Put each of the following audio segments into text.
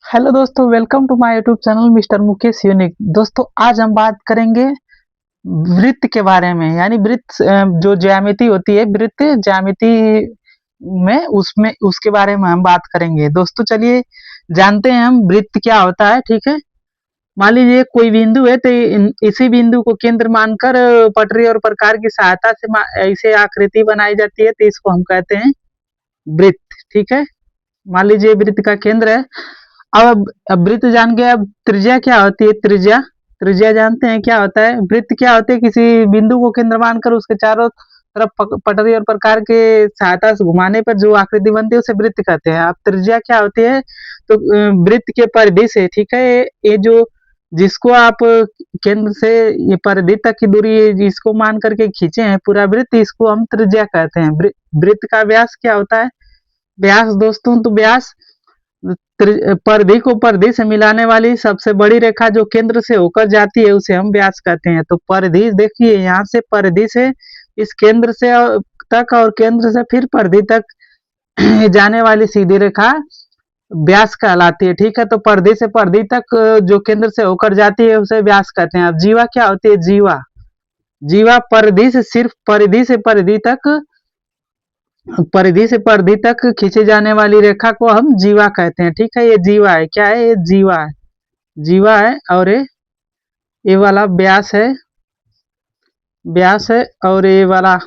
Hello दोस्तों, welcome to my YouTube channel mister Mukesh unique. दोस्तों, आज हम बात करेंगे वृत्त के बारे में। यानी वृत्त जो ज्यामिति होती है, वृत्त ज्यामिति में उसमें उसके बारे में हम बात करेंगे। दोस्तों, चलिए जानते हैं हम वृत्त क्या होता है। ठीक है, मान लीजिए कोई बिंदु है, तो इसी बिंदु को केंद्र मानकर पटरी और प्रकार की सहायता से ऐसे आकृति बनाई जाती है, तो इसको हम कहते हैं वृत्त। ठीक है, मान लीजिए वृत्त का केंद्र है। अब वृत्त जान गए, अब त्रिज्या क्या होती है? त्रिज्या त्रिज्या जानते हैं क्या होता है? वृत्त क्या होते हैं? किसी बिंदु को केंद्र मानकर उसके चारों तरफ पटरी और प्रकार के सहायता से घुमाने पर जो आकृति बनती है उसे वृत्त कहते हैं। अब त्रिज्या क्या होती है? तो वृत्त के परिधि से, ठीक है, ये जो जिसको आप केंद्र से ये परिधि तक की दूरी जिसको मान करके खींचे हैं पूरा वृत्त, इसको हम त्रिज्या कहते हैं। वृत्त का व्यास क्या होता है? व्यास दोस्तों, तो व्यास परिधि को परिधि से मिलाने वाली सबसे बड़ी रेखा जो केंद्र से होकर जाती है उसे हम व्यास कहते हैं। तो परिधि देखिए, यहाँ से परिधि से इस केंद्र से तक और केंद्र से फिर परिधि तक जाने वाली सीधी रेखा व्यास कहलाती है। ठीक है, तो परिधि से परिधि तक जो केंद्र से होकर जाती है उसे व्यास कहते हैं। अब जीवा क्या होती है? जीवा जीवा परिधि से, सिर्फ परिधि से परिधि तक खींची जाने वाली रेखा को हम जीवा कहते हैं। ठीक है, ये जीवा है। क्या है? ये जीवा है। जीवा है। और ये वाला व्यास है, व्यास है। और ये वाला,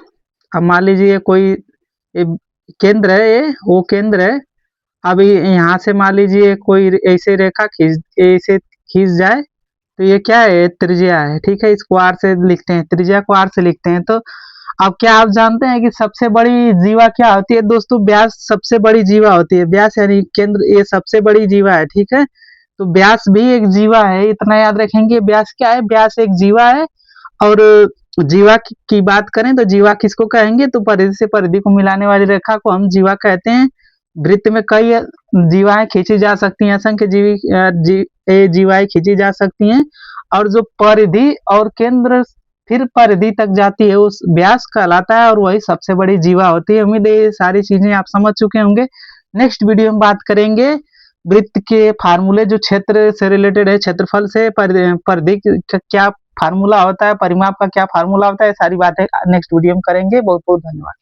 अब मान लीजिए कोई ये केंद्र है, ये वो केंद्र है। अब यहाँ से मान लीजिए कोई ऐसे रेखा ऐसे खींच जाए, तो ये क्या है? त्रिज्या है। ठीक है, इसको आर से लिखते हैं, त्रिज्या को आर से लिखते हैं। तो अब क्या आप जानते हैं कि सबसे बड़ी जीवा क्या होती है? दोस्तों, व्यास सबसे बड़ी जीवा होती है। व्यास यानी केंद्र, ये सबसे बड़ी जीवा है। ठीक है, तो व्यास भी एक जीवा है, इतना याद रखेंगे। व्यास क्या है? व्यास एक जीवा है। और जीवा की बात करें तो जीवा किसको कहेंगे? तो परिधि से परिधि को मिलाने वाली रेखा को हम जीवा कहते हैं। वृत्त में कई जीवाएं खींची जा सकती हैं, असंख्य जीवाएं खींची जा सकती हैं। और जो परिधि और केंद्र फिर परिधि तक जाती है उस व्यास कहलाता है, और वही सबसे बड़ी जीवा होती है। उम्मीद है ये सारी चीजें आप समझ चुके होंगे। नेक्स्ट वीडियो में बात करेंगे वृत्त के फार्मूले, जो क्षेत्र से रिलेटेड है, क्षेत्रफल से परिधि का क्या फार्मूला होता है, परिमाप का क्या फार्मूला होता है, सारी बातें नेक्स्ट वीडियो में करेंगे। बहुत बहुत धन्यवाद।